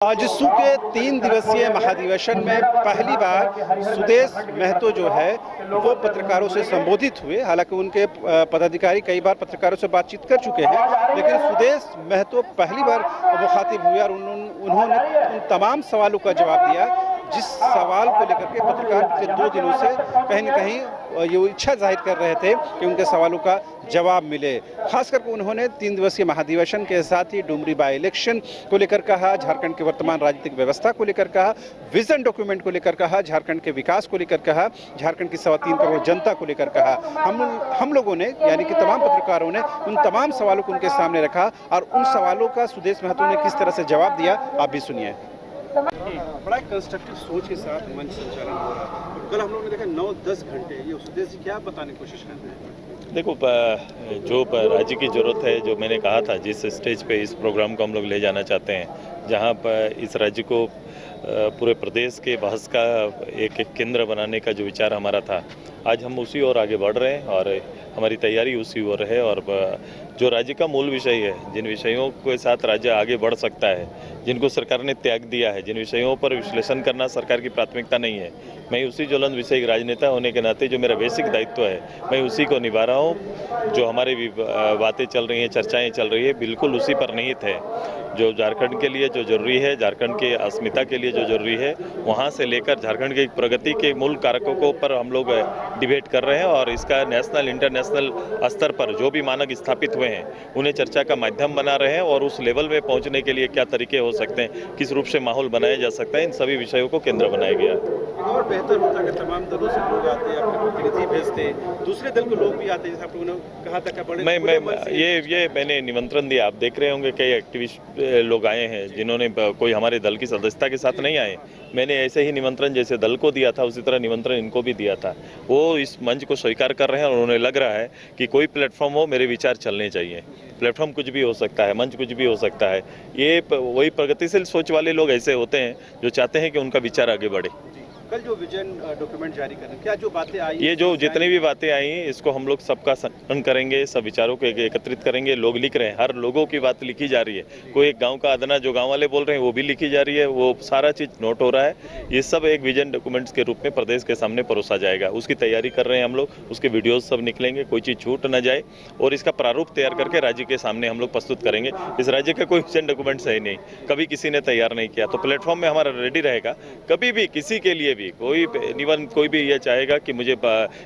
आजसू के 3 दिवसीय महाधिवेशन में पहली बार सुदेश महतो जो है वो पत्रकारों से संबोधित हुए। हालांकि उनके पदाधिकारी कई बार पत्रकारों से बातचीत कर चुके हैं, लेकिन सुदेश महतो पहली बार मुखातिब हुए और उन्होंने उन तमाम सवालों का जवाब दिया जिस सवाल को लेकर के पत्रकार पिछले 2 दिनों से कहीं न कहीं ये इच्छा जाहिर कर रहे थे कि उनके सवालों का जवाब मिले। खास करके उन्होंने 3 दिवसीय महाधिवेशन के साथ ही डुमरी बाई इलेक्शन को लेकर कहा, झारखंड की वर्तमान राजनीतिक व्यवस्था को लेकर कहा, विजन डॉक्यूमेंट को लेकर कहा, झारखंड के विकास को लेकर कहा, झारखंड की 3.25 करोड़ जनता को लेकर कहा। हम लोगों ने यानी कि तमाम पत्रकारों ने उन तमाम सवालों को उनके सामने रखा और उन सवालों का सुदेश महतो ने किस तरह से जवाब दिया आप भी सुनिए। बड़ा कंस्ट्रक्टिव सोच के साथ मंच संचालन हो रहा है। कल हम लोगों ने देखा 9-10 घंटे ये सुदेश जी क्या बताने की कोशिश कर रहे हैं? देखो, जो राज्य की ज़रूरत है, जो मैंने कहा था, जिस स्टेज पे इस प्रोग्राम को हम लोग ले जाना चाहते हैं, जहां पर इस राज्य को पूरे प्रदेश के बहस का एक केंद्र बनाने का जो विचार हमारा था, आज हम उसी ओर आगे बढ़ रहे हैं और हमारी तैयारी उसी ओर है। और जो राज्य का मूल विषय है, जिन विषयों के साथ राज्य आगे बढ़ सकता है, जिनको सरकार ने त्याग दिया है, जिन विषयों पर विश्लेषण करना सरकार की प्राथमिकता नहीं है, मैं उसी ज्वलंत विषय राजनेता होने के नाते जो मेरा बेसिक दायित्व है, मैं उसी को निभा रहा हूँ। जो हमारी बातें चल रही हैं, चर्चाएं चल रही है, बिल्कुल उसी पर निहित है। जो झारखंड के लिए जो जरूरी है, झारखंड के अस्मिता के लिए जो जरूरी है, वहाँ से लेकर झारखंड की प्रगति के मूल कारकों को पर हम लोग डिबेट कर रहे हैं और इसका नेशनल इंटरनेशनल स्तर पर जो भी मानक स्थापित हुए हैं उन्हें चर्चा का माध्यम बना रहे हैं और उस लेवल में पहुंचने के लिए क्या तरीके हो सकते हैं, किस रूप से माहौल बनाया जा सकता है, इन सभी विषयों को केंद्र बनाया गया है। और बेहतर होता कि तमाम दलों से लोग आते हैं, अपने प्रतिनिधि भेजते, दूसरे दल के लोग भी आते हैं, जैसे आप लोगों ने कहा था कि बड़े मैंने निमंत्रण दिया। आप देख रहे होंगे कई एक्टिविस्ट लोग आए हैं जिन्होंने कोई हमारे दल की सदस्यता के साथ नहीं आए। मैंने ऐसे ही निमंत्रण जैसे दल को दिया था उसी तरह निमंत्रण इनको भी दिया था। वो इस मंच को स्वीकार कर रहे हैं और उन्हें लग रहा है कि कोई प्लेटफॉर्म हो, मेरे विचार चलने चाहिए। प्लेटफॉर्म कुछ भी हो सकता है, मंच कुछ भी हो सकता है। ये वही प्रगतिशील सोच वाले लोग ऐसे होते हैं जो चाहते हैं कि उनका विचार आगे बढ़े। कल जो विजन डॉक्यूमेंट जारी करें, क्या जो बातें आई, ये जो जितनी भी बातें आई, इसको हम लोग सबका संकलन करेंगे, सब विचारों को एकत्रित करेंगे। लोग लिख रहे हैं, हर लोगों की बात लिखी जा रही है। कोई एक गांव का अदना जो गांव वाले बोल रहे हैं वो भी लिखी जा रही है, वो सारा चीज़ नोट हो रहा है। ये सब एक विजन डॉक्यूमेंट्स के रूप में प्रदेश के सामने परोसा जाएगा। उसकी तैयारी कर रहे हैं हम लोग, उसके वीडियोज सब निकलेंगे, कोई चीज़ छूट न जाए और इसका प्रारूप तैयार करके राज्य के सामने हम लोग प्रस्तुत करेंगे। इस राज्य का कोई विजन डॉक्यूमेंट्स है नहीं, कभी किसी ने तैयार नहीं किया, तो प्लेटफॉर्म में हमारा रेडी रहेगा। कभी भी किसी के लिए भी कोई भी ये चाहेगा कि मुझे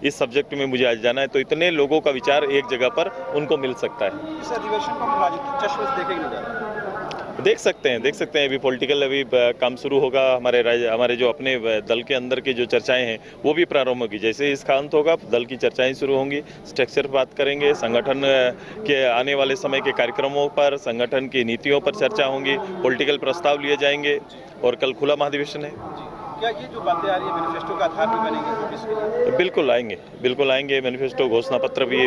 इस सब्जेक्ट में मुझे आज जाना है, तो इतने लोगों का विचार एक जगह पर उनको मिल सकता है। इस अधिवेशन को हम राजनीतिक चश्मे से देखेंगे, देख सकते हैं। अभी पॉलिटिकल काम शुरू होगा। हमारे जो अपने दल के अंदर की जो चर्चाएं हैं वो भी प्रारंभ होगी। जैसे इसका अंत होगा, दल की चर्चाएं शुरू होंगी, स्ट्रक्चर पर बात करेंगे, संगठन के आने वाले समय के कार्यक्रमों पर, संगठन की नीतियों पर चर्चा होंगी, पॉलिटिकल प्रस्ताव लिए जाएंगे और कल खुला महाधिवेशन है। क्या ये जो बातें आ रही है मैनिफेस्टो का आधार भी बनेंगे? बिल्कुल आएंगे। मैनिफेस्टो घोषणा पत्र भी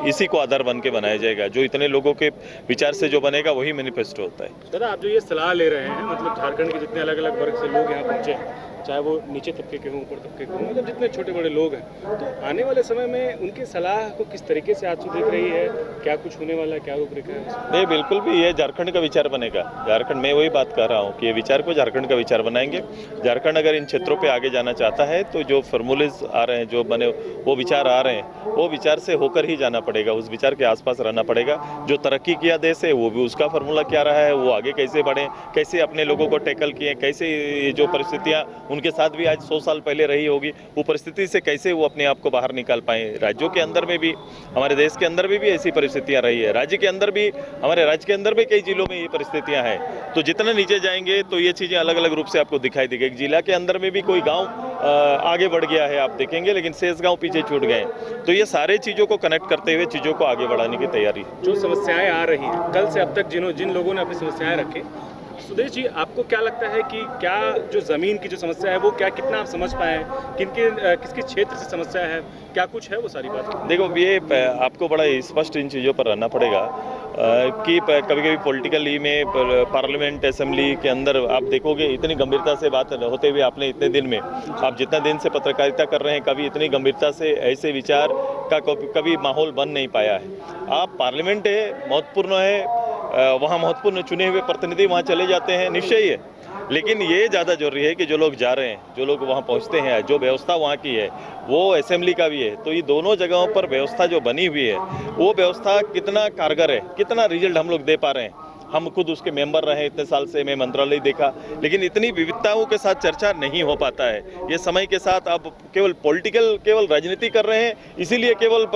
इसी को आधार बन के बनाया जाएगा। जो इतने लोगों के विचार से जो बनेगा वही मैनिफेस्टो होता है। दादा, आप जो ये सलाह ले रहे हैं, मतलब झारखंड के जितने अलग अलग वर्ग से लोग यहाँ पहुँचे हैं, चाहे वो नीचे तबके के हों, ऊपर तबके के हों, मतलब जितने छोटे बड़े लोग हैं, तो आने वाले समय में उनकी सलाह को किस तरीके से आजसू देख रही है? क्या कुछ होने वाला है, क्या रूपरेखा है? नहीं, बिल्कुल भी ये झारखंड का विचार बनेगा। झारखंड में वही बात कर रहा हूँ कि ये विचार को झारखंड का विचार बनाएंगे। झारखंड अगर इन क्षेत्रों पे आगे जाना चाहता है तो जो फॉर्मूलेज आ रहे हैं, जो बने वो विचार आ रहे हैं, वो विचार से होकर ही जाना पड़ेगा, उस विचार के आसपास रहना पड़ेगा। जो तरक्की किया देश है वो भी उसका फार्मूला क्या रहा है, वो आगे कैसे बढ़े, कैसे अपने लोगों को टैकल किए, कैसे जो परिस्थितियाँ उनके साथ भी आज 100 साल पहले रही होगी, वो परिस्थिति से कैसे वो अपने आप को बाहर निकाल पाए। राज्यों के अंदर में भी, हमारे देश के अंदर भी ऐसी परिस्थितियाँ रही है, राज्य के अंदर भी, हमारे राज्य के अंदर भी कई जिलों में ये परिस्थितियाँ हैं। तो जितना नीचे जाएंगे तो ये चीज़ें अलग अलग रूप से आपको दिखाई देगी। एक जिला के अंदर में भी कोई गांव आगे बढ़ गया है आप देखेंगे, लेकिन शेष गांव पीछे छूट गए। तो ये सारे चीज़ों को कनेक्ट करते हुए चीज़ों को आगे बढ़ाने की तैयारी। जो समस्याएं आ रही हैं कल से अब तक, जिन लोगों ने अपनी समस्याएं रखी, सुदेश जी, आपको क्या लगता है कि क्या जो ज़मीन की जो समस्या है वो क्या कितना आप समझ पाए, किसके क्षेत्र से समस्या है, क्या कुछ है वो सारी बात? देखो, ये आपको बड़ा स्पष्ट इन चीज़ों पर रहना पड़ेगा कि कभी कभी पॉलिटिकली में पार्लियामेंट असेंबली के अंदर आप देखोगे इतनी गंभीरता से बात होते हुए आपने इतने दिन में, आप जितना दिन से पत्रकारिता कर रहे हैं, कभी इतनी गंभीरता से ऐसे विचार का कभी माहौल बन नहीं पाया है। आप पार्लियामेंट है, महत्वपूर्ण है, वहाँ महत्वपूर्ण चुने हुए प्रतिनिधि वहाँ चले जाते हैं, निश्चय ही है। लेकिन ये ज़्यादा जरूरी है कि जो लोग जा रहे हैं, जो लोग वहाँ पहुँचते हैं, जो व्यवस्था वहाँ की है वो असेंबली का भी है, तो ये दोनों जगहों पर व्यवस्था जो बनी हुई है वो व्यवस्था कितना कारगर है, कितना रिजल्ट हम लोग दे पा रहे हैं। हम खुद उसके मेंबर रहे इतने साल से, मैं मंत्रालय देखा, लेकिन इतनी विविधताओं के साथ चर्चा नहीं हो पाता है। ये समय के साथ आप केवल पॉलिटिकल, केवल राजनीति कर रहे हैं, इसीलिए केवल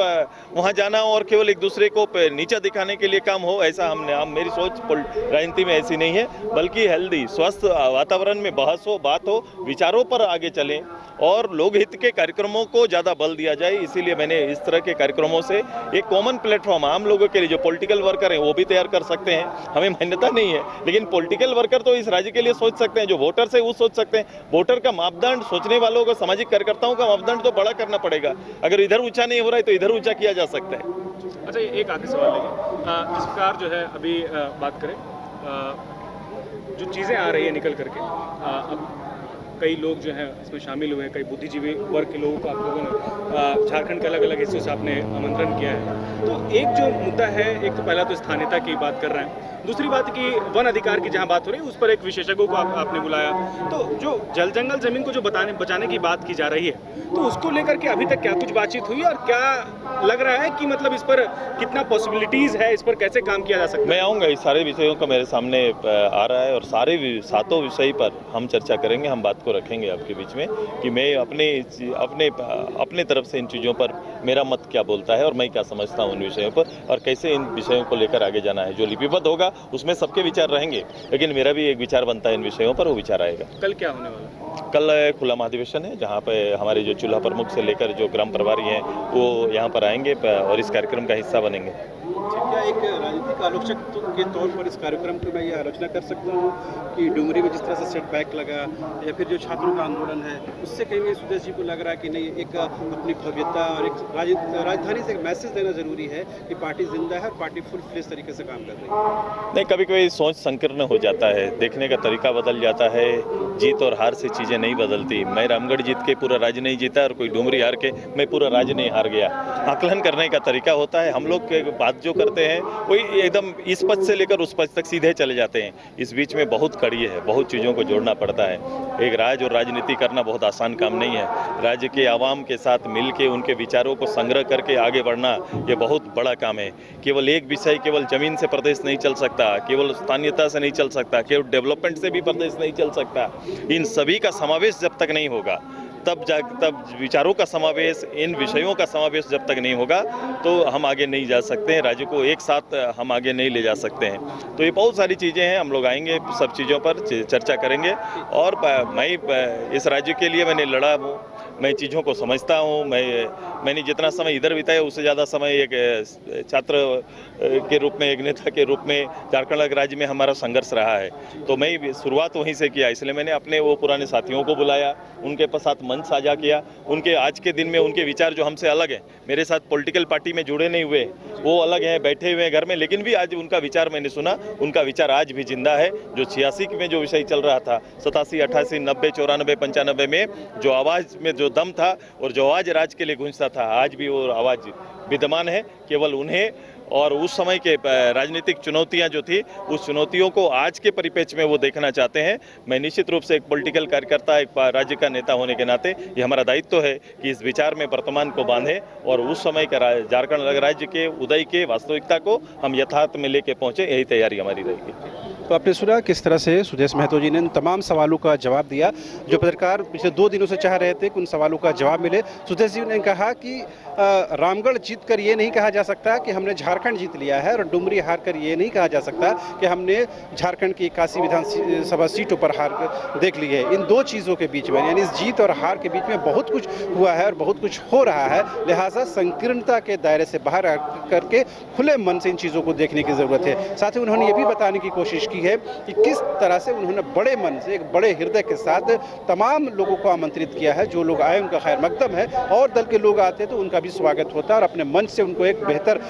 वहाँ जाना और केवल एक दूसरे को नीचा दिखाने के लिए काम हो, ऐसा मेरी सोच राजनीति में ऐसी नहीं है। बल्कि हेल्दी, स्वस्थ वातावरण में बहस हो, बात हो, विचारों पर आगे चलें और लोकहित के कार्यक्रमों को ज़्यादा बल दिया जाए। इसीलिए मैंने इस तरह के कार्यक्रमों से एक कॉमन प्लेटफॉर्म आम लोगों के लिए, जो पॉलिटिकल वर्कर हैं वो भी तैयार कर सकते हैं, हमें मान्यता नहीं है, लेकिन पॉलिटिकल वर्कर तो इस राज्य के लिए सोच सकते हैं, जो वोटर्स है वो सोच सकते हैं। वोटर का मापदंड, सोचने वालों को, सामाजिक कार्यकर्ताओं का मापदंड तो बड़ा करना पड़ेगा। अगर इधर ऊंचा नहीं हो रहा है तो इधर ऊंचा किया जा सकता है। अच्छा, एक आखिरी सवाल लेंगे, इस प्रकार जो है अभी बात करें, जो चीज़ें आ रही है निकल करके, अब कई लोग जो हैं इसमें शामिल हुए हैं, कई बुद्धिजीवी वर्ग के लोगों को आप लोगों ने झारखंड के अलग अलग हिस्सों से आपने आमंत्रण किया है। तो एक जो मुद्दा है, एक तो पहला तो स्थानीयता की बात कर रहे हैं, दूसरी बात कि वन अधिकार की जहां बात हो रही है उस पर एक विशेषज्ञों को आपने बुलाया। तो जो जल जंगल जमीन को जो बचाने की बात की जा रही है, तो उसको लेकर के अभी तक क्या कुछ बातचीत हुई और क्या लग रहा है कि मतलब इस पर कितना पॉसिबिलिटीज़ है, इस पर कैसे काम किया जा सकता है? मैं आऊँगा, इस सारे विषयों का मेरे सामने आ रहा है और सातों विषय पर हम चर्चा करेंगे, हम बात को रखेंगे आपके बीच में कि मैं अपने तरफ से इन चीज़ों पर मेरा मत क्या बोलता है और मैं क्या समझता हूँ उन विषयों पर और कैसे इन विषयों को लेकर आगे जाना है। जो लिपिबद्ध होगा उसमें सबके विचार रहेंगे, लेकिन मेरा भी एक विचार बनता है इन विषयों पर, वो विचार आएगा। कल क्या होने वाला है? कल खुला महाधिवेशन है, जहाँ पे हमारे जो चूल्हा प्रमुख से लेकर जो ग्राम प्रभारी हैं वो यहाँ पर आएंगे और इस कार्यक्रम का हिस्सा बनेंगे। क्या एक राजनीतिक आलोचक के तौर पर इस कार्यक्रम की मैं ये आलोचना कर सकता हूँ कि डुमरी में जिस तरह से सेटबैक लगा या फिर जो छात्रों का आंदोलन है, उससे कहीं सुदेश जी को लग रहा है कि नहीं, एक अपनी भव्यता और एक राजधानी से एक मैसेज देना जरूरी है कि पार्टी जिंदा है और पार्टी फुल फ्लेश तरीके से काम कर रही है? नहीं, कभी कभी सोच संकीर्ण हो जाता है, देखने का तरीका बदल जाता है, जीत और हार से चीज़ें नहीं बदलती। मैं रामगढ़ जीत के पूरा राज्य नहीं जीता और कोई डुमरी हार के मैं पूरा राज्य नहीं हार गया। आकलन करने का तरीका होता है। हम लोग के बात जो करते हैं वही एकदम इस पद से लेकर उस पद तक सीधे चले जाते हैं। इस बीच में बहुत कड़ी है, बहुत चीज़ों को जोड़ना पड़ता है। एक राज्य और राजनीति करना बहुत आसान काम नहीं है। राज्य के आवाम के साथ मिल के उनके विचारों को संग्रह करके आगे बढ़ना ये बहुत बड़ा काम है। केवल एक विषय, केवल जमीन से प्रदेश नहीं चल सकता, केवल स्थानीयता से नहीं चल सकता, केवल डेवलपमेंट से भी प्रदेश नहीं चल सकता। इन सभी का समावेश जब तक नहीं होगा, तब विचारों का समावेश, इन विषयों का समावेश जब तक नहीं होगा तो हम आगे नहीं जा सकते हैं। राज्य को एक साथ हम आगे नहीं ले जा सकते हैं। तो ये बहुत सारी चीज़ें हैं, हम लोग आएंगे, सब चीज़ों पर चर्चा करेंगे। और मैं इस राज्य के लिए मैंने लड़ा हूँ, मैं चीज़ों को समझता हूँ। मैंने जितना समय इधर बिताया उससे ज़्यादा समय एक छात्र के रूप में, एक नेता के रूप में झारखंड राज्य में हमारा संघर्ष रहा है। तो मैं शुरुआत वहीं से किया, इसलिए मैंने अपने वो पुराने साथियों को बुलाया, उनके साथ मंच साझा किया। उनके आज के दिन में उनके विचार जो हमसे अलग हैं, मेरे साथ पॉलिटिकल पार्टी में जुड़े नहीं हुए, वो अलग हैं, बैठे हुए हैं घर में, लेकिन भी आज उनका विचार मैंने सुना। उनका विचार आज भी जिंदा है। जो 86 में जो विषय चल रहा था, 87, 88, 90, 94, 95 में जो आवाज़ में जो दम था और जो आवाज़ राज्य के लिए गूंजता था, आज भी वो आवाज़ विद्यमान है। केवल उन्हें और उस समय के राजनीतिक चुनौतियां जो थी, उस चुनौतियों को आज के परिप्रेक्ष्य में वो देखना चाहते हैं। मैं निश्चित रूप से एक पॉलिटिकल कार्यकर्ता, एक राज्य का नेता होने के नाते ये हमारा दायित्व है कि इस विचार में वर्तमान को बांधे और उस समय का झारखंड राज्य के उदय के वास्तविकता को हम यथार्थ में लेके पहुंचे। यही तैयारी हमारी रहेगी। तो आपने सुना किस तरह से सुदेश महतो जी ने उन तमाम सवालों का जवाब दिया जो पत्रकार पिछले 2 दिनों से चाह रहे थे कि उन सवालों का जवाब मिले। सुदेश जी ने कहा कि रामगढ़ जीत कर ये नहीं कहा जा सकता कि हमने झारखंड जीत लिया है और डुमरी हार कर ये नहीं कहा जा सकता कि हमने झारखंड की 81 विधानसभा सीटों पर हार कर देख ली है। इन 2 चीज़ों के बीच में, यानी इस जीत और हार के बीच में बहुत कुछ हुआ है और बहुत कुछ हो रहा है। लिहाजा संकीर्णता के दायरे से बाहर करके खुले मन से इन चीज़ों को देखने की ज़रूरत है। साथ ही उन्होंने ये भी बताने की कोशिश की की है कि किस तरह से उन्होंने बड़े मन से, एक बड़े हृदय के साथ तमाम लोगों को आमंत्रित किया है। जो लोग आए उनका खैर मकदम है, और दल के लोग आते हैं तो उनका भी स्वागत होता है और अपने मंच से उनको एक बेहतर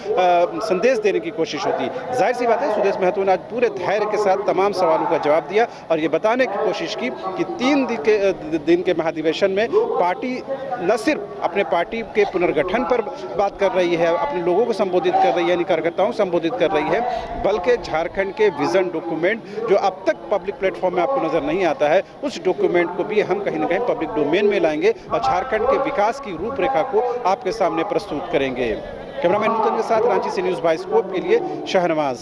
संदेश देने की कोशिश होती है। जाहिर सी बात है, सुदेश महतो ने आज पूरे धैर्य के साथ तमाम सवालों का जवाब दिया और ये बताने की कोशिश की कि 3 दिन के महाधिवेशन में पार्टी न सिर्फ अपने पार्टी के पुनर्गठन पर बात कर रही है, अपने लोगों को संबोधित कर रही है, यानी कार्यकर्ताओं को संबोधित कर रही है, बल्कि झारखंड के विजन डॉक्यूमेंट जो अब तक पब्लिक प्लेटफॉर्म में आपको नजर नहीं आता है, उस डॉक्यूमेंट को भी हम कहीं ना कहीं पब्लिक डोमेन में लाएंगे और झारखंड के विकास की रूपरेखा को आपके सामने प्रस्तुत करेंगे। कैमरामैन नूतन के साथ रांची से न्यूज़ बाइस्कोप के लिए शहनवाज।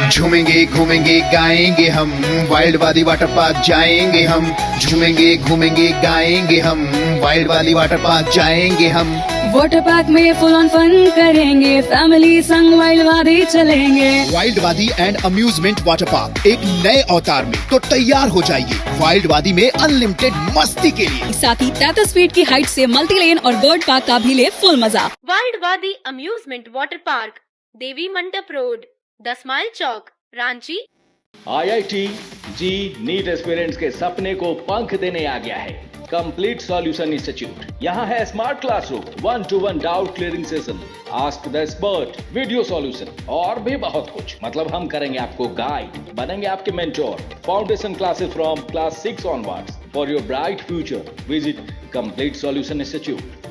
झूमेंगे घूमेंगे गाएंगे हम, वाइल्ड वाली वाटर पार्क जाएंगे हम। झूमेंगे घूमेंगे गाएंगे हम, वाइल्ड वाली वाटर पार्क जाएंगे हम। वाटर पार्क में फुल ऑन फन करेंगे, फैमिली संग वाइल्ड वादी चलेंगे। वाइल्ड वादी एंड अम्यूजमेंट वाटर पार्क एक नए अवतार में, तो तैयार हो जाइए वाइल्ड वादी में अनलिमिटेड मस्ती के लिए। साथ ही 33 फीट की हाइट से मल्टी लेन और बर्ड पार्क का भी ले फुल मजा। वाइल्ड वादी अम्यूजमेंट वाटर पार्क, देवी मंडप रोड, 10 माइल चौक, रांची। IIT जी नीट एस्पिरेंट्स के सपने को पंख देने आ गया है कंप्लीट सॉल्यूशन इंस्टीट्यूट। यहाँ है smart classroom, 1-to-1 doubt clearing session, ask the expert, video solution और भी बहुत कुछ। मतलब हम करेंगे आपको गाइड, बनेंगे आपके mentor. Foundation classes from class 6 onwards for your bright future. Visit complete solution institute.